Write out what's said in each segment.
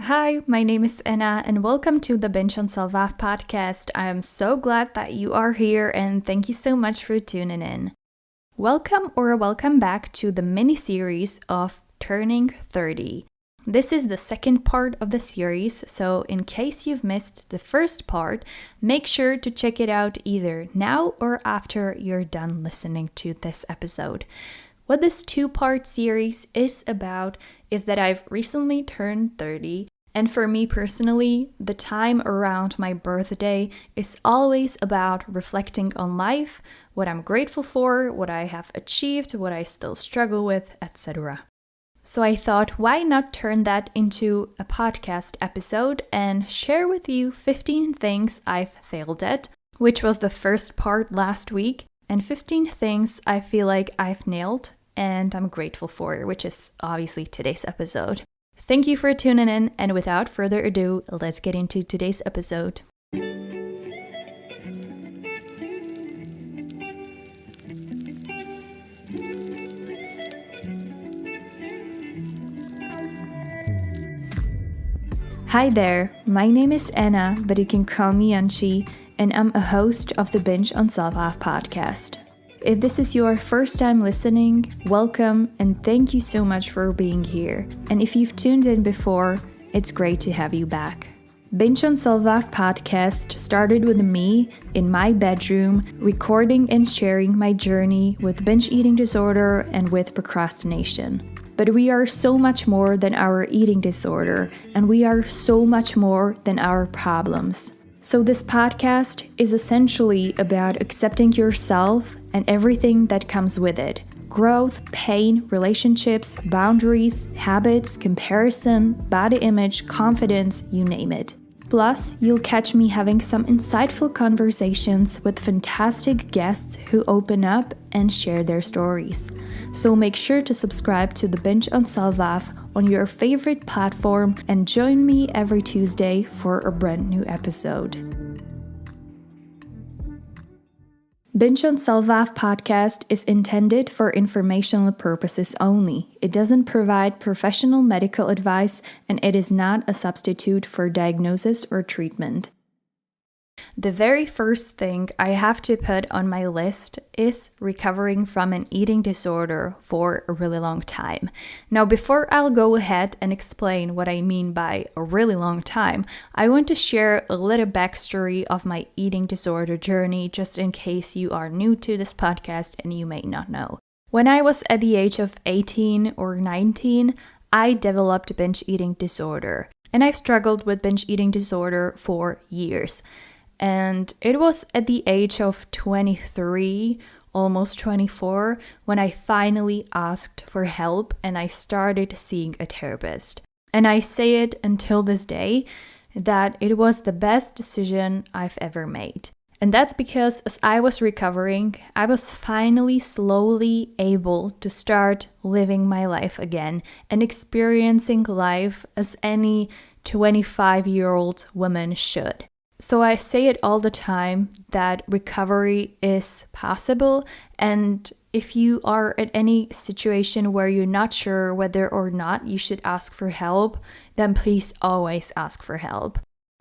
Hi, my name is Anna and welcome to the Binge on Self-Love podcast. I am so glad that you are here and thank you so much for tuning in. Welcome back to the mini-series of Turning 30. This is the second part of the series, so in case you've missed the first part, make sure to check it out either now or after you're done listening to this episode. What this two-part series is about is that I've recently turned 30, and for me personally, the time around my birthday is always about reflecting on life, what I'm grateful for, what I have achieved, what I still struggle with, etc. So I thought, why not turn that into a podcast episode and share with you 15 things I've failed at, which was the first part last week, and 15 things I feel like I've nailed and I'm grateful for, which is obviously today's episode. Thank you for tuning in, and without further ado, let's get into today's episode. Hi there, my name is Anna, but you can call me Anchi, and I'm a host of the Binge on Self-Love podcast. If this is your first time listening, welcome and thank you so much for being here. And if you've tuned in before, it's great to have you back. Binge on Self-Love podcast started with me in my bedroom, recording and sharing my journey with binge eating disorder and with procrastination. But we are so much more than our eating disorder, and we are so much more than our problems. So this podcast is essentially about accepting yourself and everything that comes with it. Growth, pain, relationships, boundaries, habits, comparison, body image, confidence, you name it. Plus, you'll catch me having some insightful conversations with fantastic guests who open up and share their stories. So make sure to subscribe to the Binge on Self-Love on your favorite platform and join me every Tuesday for a brand new episode. Binge on Self-Love podcast is intended for informational purposes only. It doesn't provide professional medical advice, and it is not a substitute for diagnosis or treatment. The very first thing I have to put on my list is recovering from an eating disorder for a really long time. Now, before I'll go ahead and explain what I mean by a really long time, I want to share a little backstory of my eating disorder journey, just in case you are new to this podcast and you may not know. When I was at the age of 18 or 19, I developed binge eating disorder, and I've struggled with binge eating disorder for years. And it was at the age of 23, almost 24, when I finally asked for help and I started seeing a therapist. And I say it until this day that it was the best decision I've ever made. And that's because as I was recovering, I was finally slowly able to start living my life again and experiencing life as any 25-year-old woman should. So I say it all the time that recovery is possible, and if you are at any situation where you're not sure whether or not you should ask for help, then please always ask for help.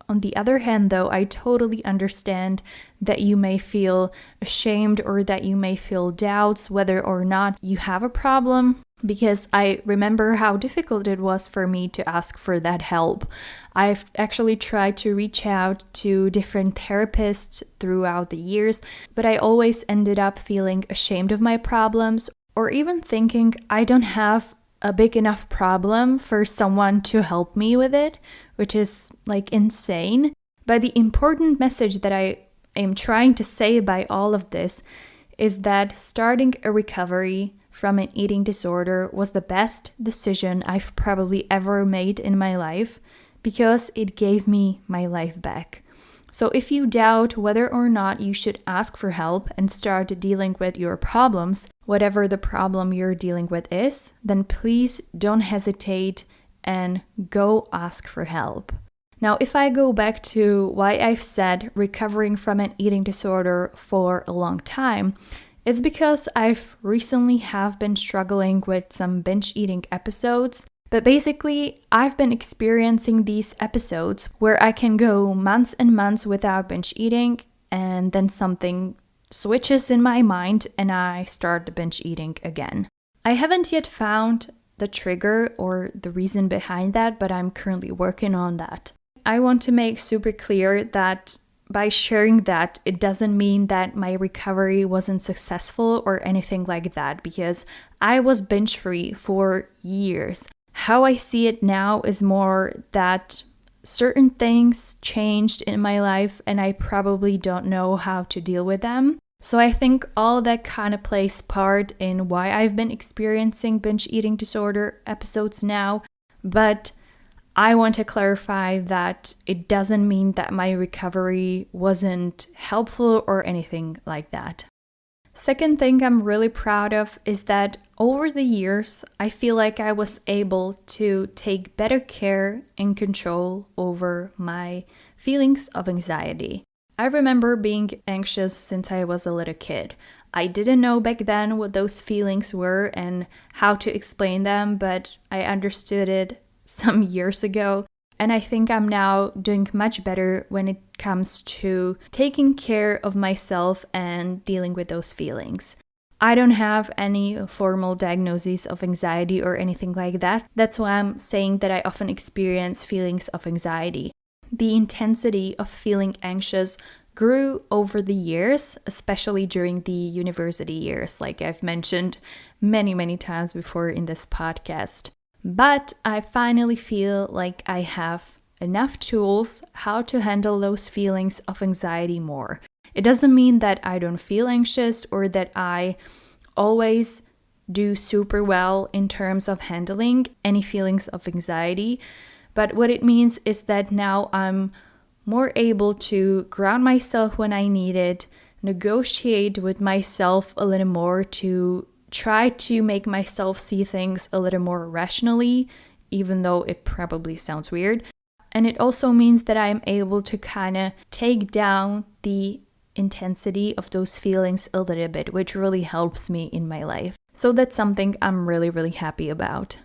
On the other hand, though, I totally understand that you may feel ashamed or that you may feel doubts whether or not you have a problem, because I remember how difficult it was for me to ask for that help. I've actually tried to reach out to different therapists throughout the years, but I always ended up feeling ashamed of my problems, or even thinking I don't have a big enough problem for someone to help me with it, which is like insane. But the important message that I am trying to say by all of this is that starting a recovery from an eating disorder was the best decision I've probably ever made in my life, because it gave me my life back. So if you doubt whether or not you should ask for help and start dealing with your problems, whatever the problem you're dealing with is, then please don't hesitate and go ask for help. Now, if I go back to why I've said recovering from an eating disorder for a long time, it's because I've recently have been struggling with some binge eating episodes But basically, I've been experiencing these episodes where I can go months and months without binge eating, and then something switches in my mind and I start binge eating again. I haven't yet found the trigger or the reason behind that, but I'm currently working on that. I want to make super clear that by sharing that, it doesn't mean that my recovery wasn't successful or anything like that, because I was binge free for years. How I see it now is more that certain things changed in my life and I probably don't know how to deal with them. So I think all that kind of plays part in why I've been experiencing binge eating disorder episodes now. But I want to clarify that it doesn't mean that my recovery wasn't helpful or anything like that. Second thing I'm really proud of is that over the years, I feel like I was able to take better care and control over my feelings of anxiety. I remember being anxious since I was a little kid. I didn't know back then what those feelings were and how to explain them, but I understood it some years ago. And I think I'm now doing much better when it comes to taking care of myself and dealing with those feelings. I don't have any formal diagnoses of anxiety or anything like that. That's why I'm saying that I often experience feelings of anxiety. The intensity of feeling anxious grew over the years, especially during the university years, like I've mentioned many times before in this podcast. But I finally feel like I have enough tools how to handle those feelings of anxiety more. It doesn't mean that I don't feel anxious or that I always do super well in terms of handling any feelings of anxiety. But what it means is that now I'm more able to ground myself when I need it, negotiate with myself a little more to try to make myself see things a little more rationally, even though it probably sounds weird. And it also means that I'm able to kind of take down the intensity of those feelings a little bit, which really helps me in my life. So that's something I'm really happy about.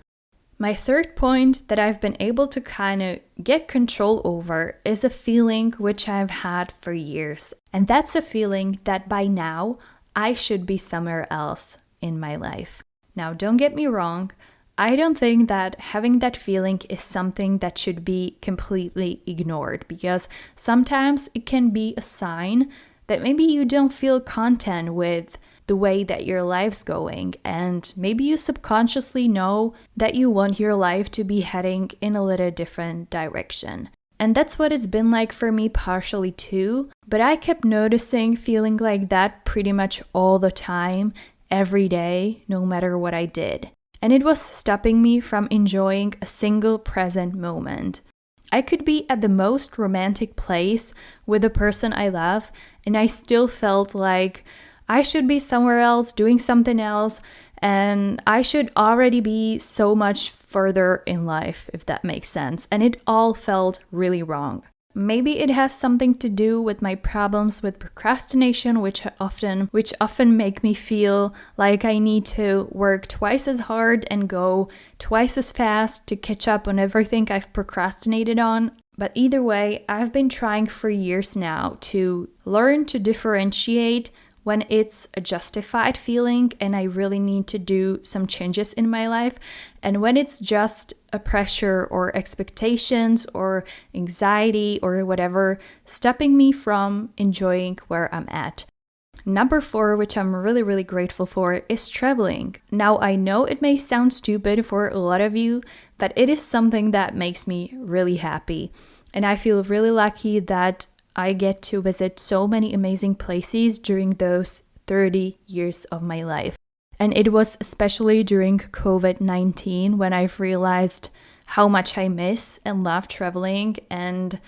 My third point that I've been able to kind of get control over is a feeling which I've had for years. And that's a feeling that by now I should be somewhere else in my life. Now, don't get me wrong. I don't think that having that feeling is something that should be completely ignored, because sometimes it can be a sign that maybe you don't feel content with the way that your life's going, and maybe you subconsciously know that you want your life to be heading in a little different direction. And that's what it's been like for me partially too, but I kept noticing feeling like that pretty much all the time, every day, no matter what I did. And it was stopping me from enjoying a single present moment. I could be at the most romantic place with the person I love, and I still felt like I should be somewhere else doing something else, and I should already be so much further in life, if that makes sense. And it all felt really wrong. Maybe it has something to do with my problems with procrastination, which often make me feel like I need to work twice as hard and go twice as fast to catch up on everything I've procrastinated on. But either way, I've been trying for years now to learn to differentiate when it's a justified feeling and I really need to do some changes in my life, and when it's just a pressure or expectations or anxiety or whatever stopping me from enjoying where I'm at. Number 4, which I'm really grateful for, is traveling. Now, I know it may sound stupid for a lot of you, but it is something that makes me really happy. And I feel really lucky that I get to visit so many amazing places during those 30 years of my life. And it was especially during COVID-19 when I've realized how much I miss and love traveling and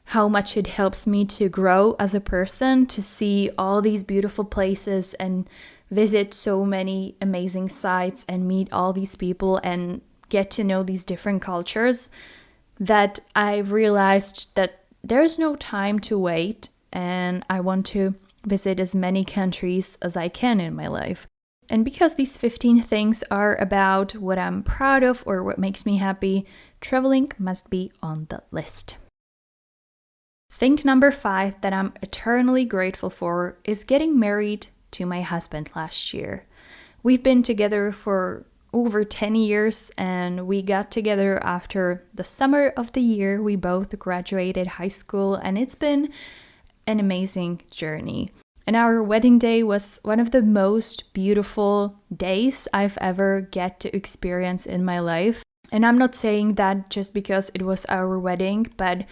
how much it helps me to grow as a person, to see all these beautiful places and visit so many amazing sites and meet all these people and get to know these different cultures, that I've realized that there's no time to wait, and I want to visit as many countries as I can in my life. And because these 15 things are about what I'm proud of or what makes me happy, traveling must be on the list. Thing number 5 that I'm eternally grateful for is getting married to my husband last year. We've been together for over 10 years and we got together after the summer of the year we both graduated high school, and it's been an amazing journey. And our wedding day was one of the most beautiful days I've ever get to experience in my life. And I'm not saying that just because it was our wedding, but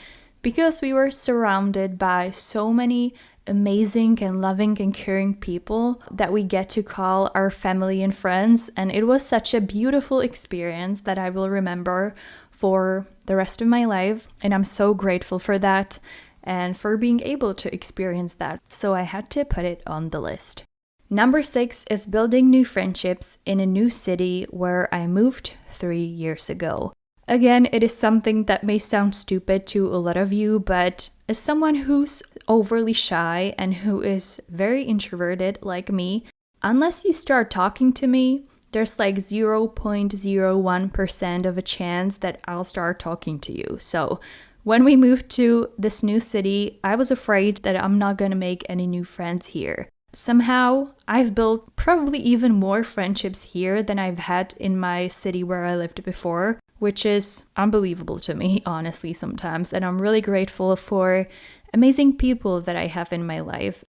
because we were surrounded by so many amazing and loving and caring people that we get to call our family and friends. And it was such a beautiful experience that I will remember for the rest of my life. And I'm so grateful for that and for being able to experience that. So I had to put it on the list. Number 6 is building new friendships in a new city where I moved 3 years ago. Again, it is something that may sound stupid to a lot of you, but as someone who's overly shy and who is very introverted like me, unless you start talking to me, there's like 0.01% of a chance that I'll start talking to you. So when we moved to this new city, I was afraid that I'm not going to make any new friends here. Somehow, I've built probably even more friendships here than I've had in my city where I lived before, which is unbelievable to me, honestly, sometimes. And I'm really grateful for amazing people that I have in my life.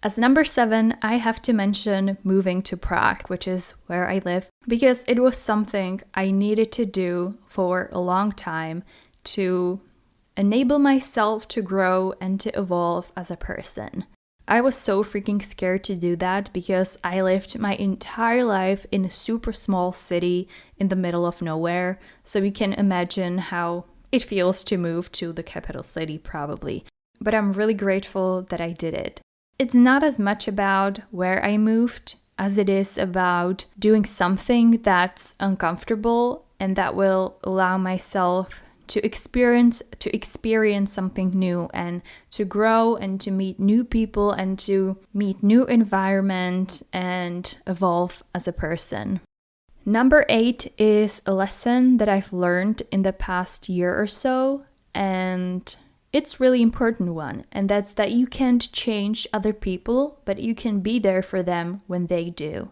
As number 7, I have to mention moving to Prague, which is where I live, because it was something I needed to do for a long time to enable myself to grow and to evolve as a person. I was so freaking scared to do that because I lived my entire life in a super small city in the middle of nowhere. So you can imagine how it feels to move to the capital city probably. But I'm really grateful that I did it. It's not as much about where I moved as it is about doing something that's uncomfortable and that will allow myself to experience something new and to grow and to meet new people and to meet new environment and evolve as a person. Number 8 is a lesson that I've learned in the past year or so, and it's really important one, and that's that you can't change other people, but you can be there for them when they do.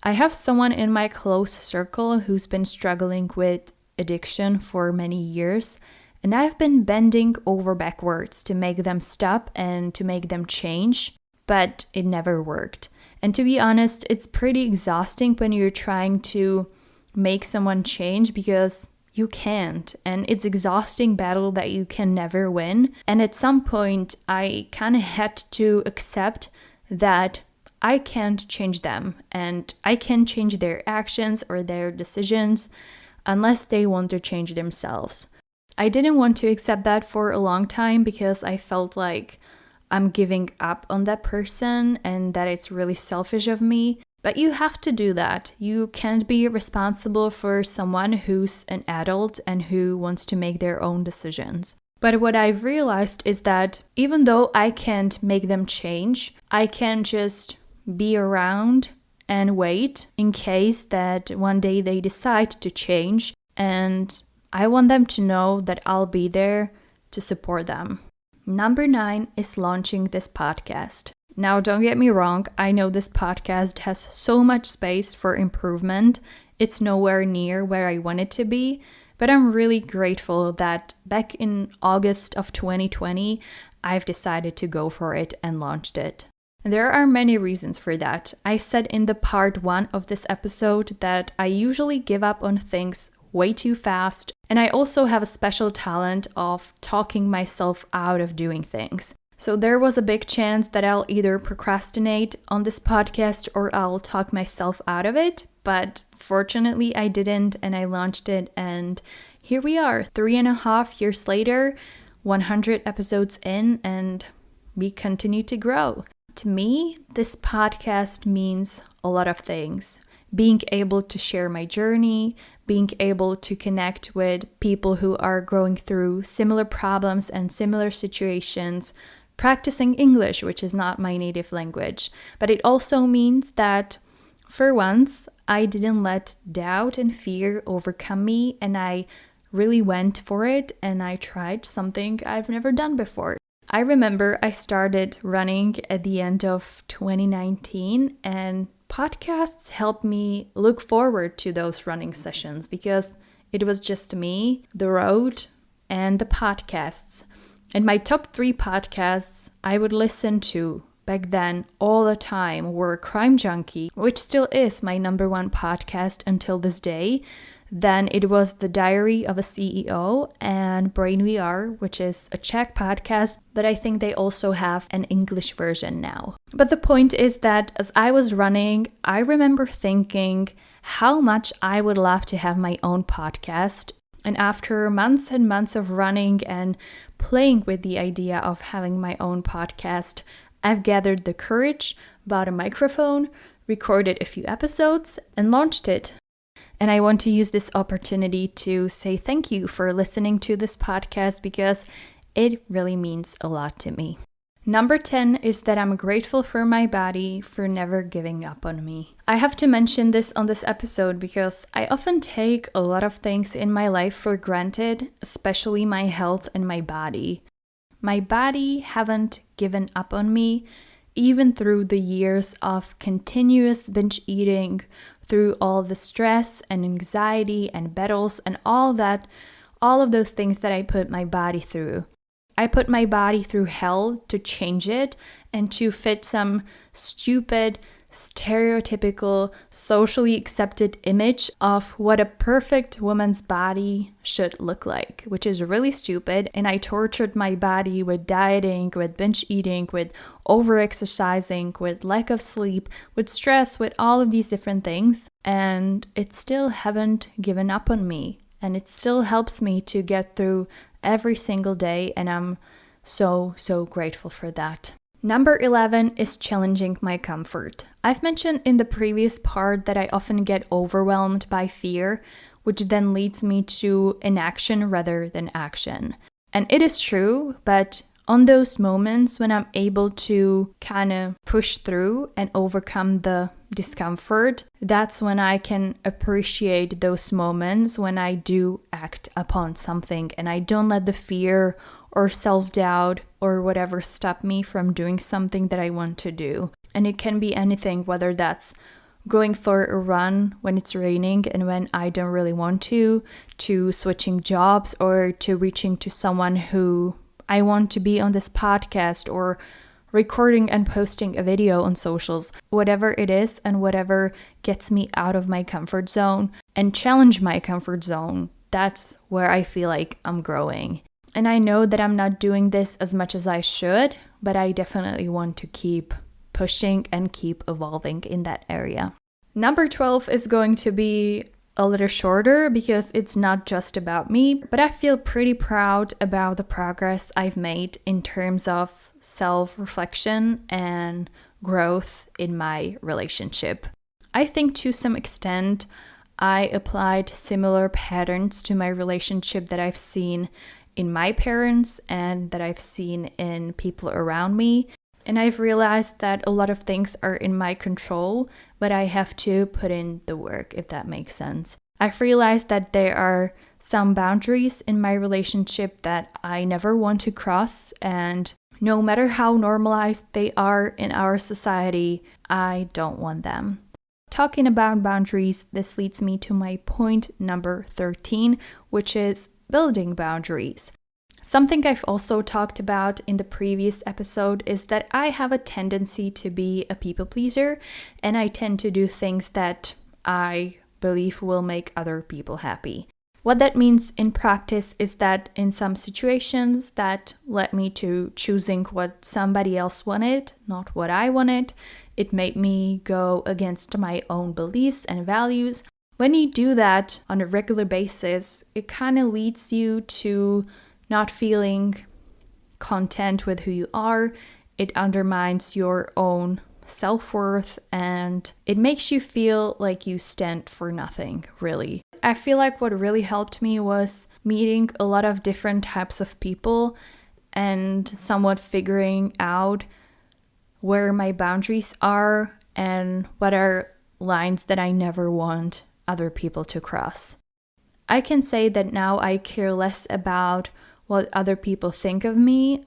I have someone in my close circle who's been struggling with addiction for many years, and I've been bending over backwards to make them stop and to make them change, but it never worked. And to be honest, it's pretty exhausting when you're trying to make someone change because you can't, and it's exhausting battle that you can never win. And at some point I kind of had to accept that I can't change them and I can't change their actions or their decisions unless they want to change themselves. I didn't want to accept that for a long time because I felt like I'm giving up on that person and that it's really selfish of me. But you have to do that. You can't be responsible for someone who's an adult and who wants to make their own decisions. But what I've realized is that even though I can't make them change, I can just be around and wait in case that one day they decide to change, and I want them to know that I'll be there to support them. Number 9 is launching this podcast. Now, don't get me wrong, I know this podcast has so much space for improvement. It's nowhere near where I want it to be, but I'm really grateful that back in August of 2020, I've decided to go for it and launched it. There are many reasons for that. I said in the part 1 of this episode that I usually give up on things way too fast, and I also have a special talent of talking myself out of doing things. So there was a big chance that I'll either procrastinate on this podcast or I'll talk myself out of it, but fortunately I didn't, and I launched it, and here we are, 3.5 years later, 100 episodes in, and we continue to grow. To me, this podcast means a lot of things. Being able to share my journey, being able to connect with people who are going through similar problems and similar situations, practicing English, which is not my native language. But it also means that For once, I didn't let doubt and fear overcome me, and I really went for it and I tried something I've never done before. I remember I started running at the end of 2019, and podcasts helped me look forward to those running sessions because it was just me, the road, and the podcasts. And my top 3 podcasts I would listen to back then all the time were Crime Junkie, which still is my number 1 podcast until this day. Then it was The Diary of a CEO and Brain VR, which is a Czech podcast, but I think they also have an English version now. But the point is that as I was running, I remember thinking how much I would love to have my own podcast. And after months and months of running and playing with the idea of having my own podcast, I've gathered the courage, bought a microphone, recorded a few episodes, and launched it. And I want to use this opportunity to say thank you for listening to this podcast because it really means a lot to me. Number 10 is that I'm grateful for my body for never giving up on me. I have to mention this on this episode because I often take a lot of things in my life for granted, especially my health and my body. My body haven't given up on me, even through the years of continuous binge eating, through all the stress and anxiety and battles and all of those things that I put my body through. I put my body through hell to change it and to fit some stupid, stereotypical, socially accepted image of what a perfect woman's body should look like, which is really stupid. And I tortured my body with dieting, with binge eating, with over-exercising, with lack of sleep, with stress, with all of these different things. And it still haven't given up on me. And it still helps me to get through every single day. And I'm so grateful for that. Number 11 is challenging my comfort. I've mentioned in the previous part that I often get overwhelmed by fear, which then leads me to inaction rather than action. And it is true, but on those moments when I'm able to kind of push through and overcome the discomfort, that's when I can appreciate those moments when I do act upon something and I don't let the fear or self-doubt or whatever stop me from doing something that I want to do. And it can be anything, whether that's going for a run when it's raining and when I don't really want to switching jobs, or to reaching to someone who I want to be on this podcast, or recording and posting a video on socials. Whatever it is and whatever gets me out of my comfort zone and challenge my comfort zone, that's where I feel like I'm growing. And I know that I'm not doing this as much as I should, but I definitely want to keep pushing and keep evolving in that area. Number 12 is going to be a little shorter because it's not just about me, but I feel pretty proud about the progress I've made in terms of self-reflection and growth in my relationship. I think to some extent I applied similar patterns to my relationship that I've seen in my parents and that I've seen in people around me. And I've realized that a lot of things are in my control, but I have to put in the work, if that makes sense. I've realized that there are some boundaries in my relationship that I never want to cross, and no matter how normalized they are in our society, I don't want them. Talking about boundaries, this leads me to my point number 13, which is building boundaries. Something I've also talked about in the previous episode is that I have a tendency to be a people pleaser, and I tend to do things that I believe will make other people happy. What that means in practice is that in some situations that led me to choosing what somebody else wanted, not what I wanted. It made me go against my own beliefs and values. When you do that on a regular basis, it kind of leads you to not feeling content with who you are. It undermines your own self-worth, and it makes you feel like you stand for nothing, really. I feel like what really helped me was meeting a lot of different types of people and somewhat figuring out where my boundaries are and what are lines that I never want other people to cross. I can say that now I care less about what other people think of me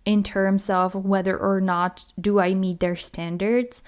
in terms of whether or not do I meet their standards,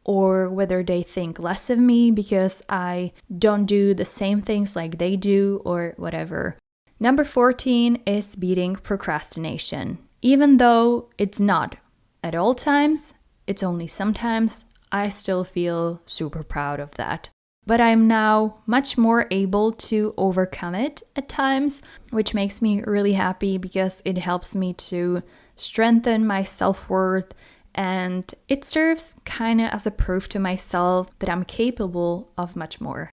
or whether they think less of me because I don't do the same things like they do or whatever. Number 14 is beating procrastination. Even though it's not at all times, it's only sometimes, I still feel super proud of that. But I'm now much more able to overcome it at times, which makes me really happy because it helps me to strengthen my self-worth, and it serves kind of as a proof to myself that I'm capable of much more.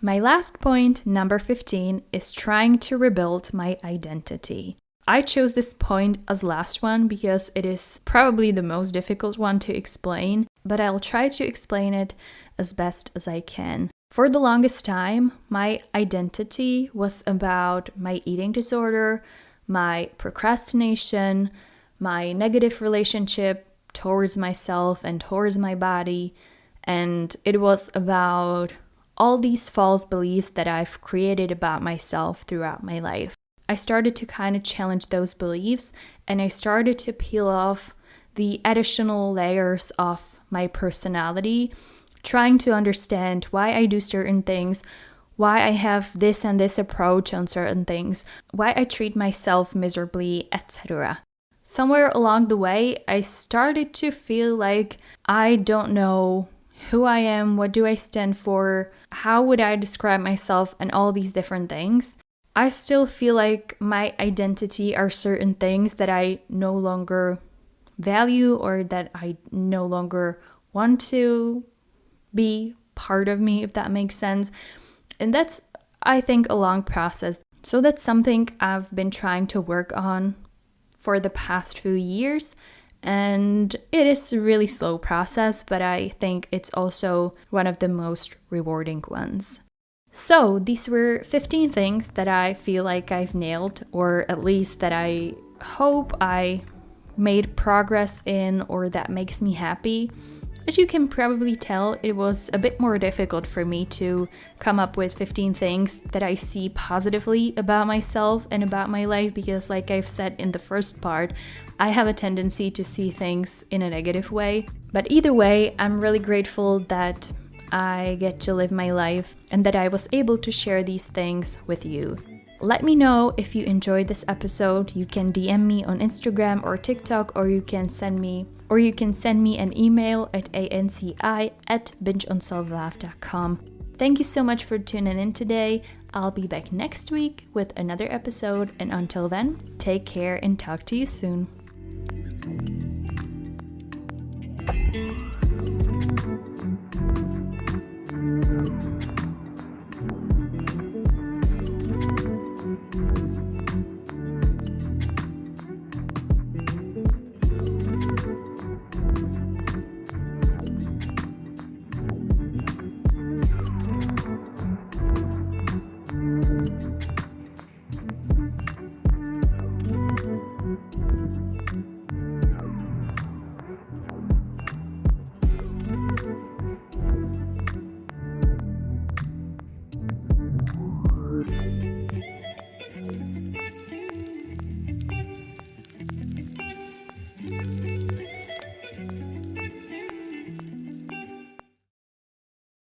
My last point, number 15, is trying to rebuild my identity. I chose this point as last one because it is probably the most difficult one to explain, but I'll try to explain it as best as I can. For the longest time, my identity was about my eating disorder, my procrastination, my negative relationship towards myself and towards my body, and it was about all these false beliefs that I've created about myself throughout my life. I started to kind of challenge those beliefs, and I started to peel off the additional layers of my personality, trying to understand why I do certain things, why I have this and this approach on certain things, why I treat myself miserably, etc. Somewhere along the way, I started to feel like I don't know who I am, what do I stand for, how would I describe myself, and all these different things. I still feel like my identity are certain things that I no longer value or that I no longer want to be part of me, if that makes sense. And that's, I think, a long process. So that's something I've been trying to work on for the past few years, and it is a really slow process, but I think it's also one of the most rewarding ones. So these were 15 things that I feel like I've nailed, or at least that I hope I made progress in, or that makes me happy. As you can probably tell, it was a bit more difficult for me to come up with 15 things that I see positively about myself and about my life because, like I've said in the first part, I have a tendency to see things in a negative way. But either way, I'm really grateful that I get to live my life and that I was able to share these things with you. Let me know if you enjoyed this episode. You can DM me on Instagram or TikTok, or you can send me an email at anci@bingeonselflove.com. Thank you so much for tuning in today. I'll be back next week with another episode, and until then, take care and talk to you soon.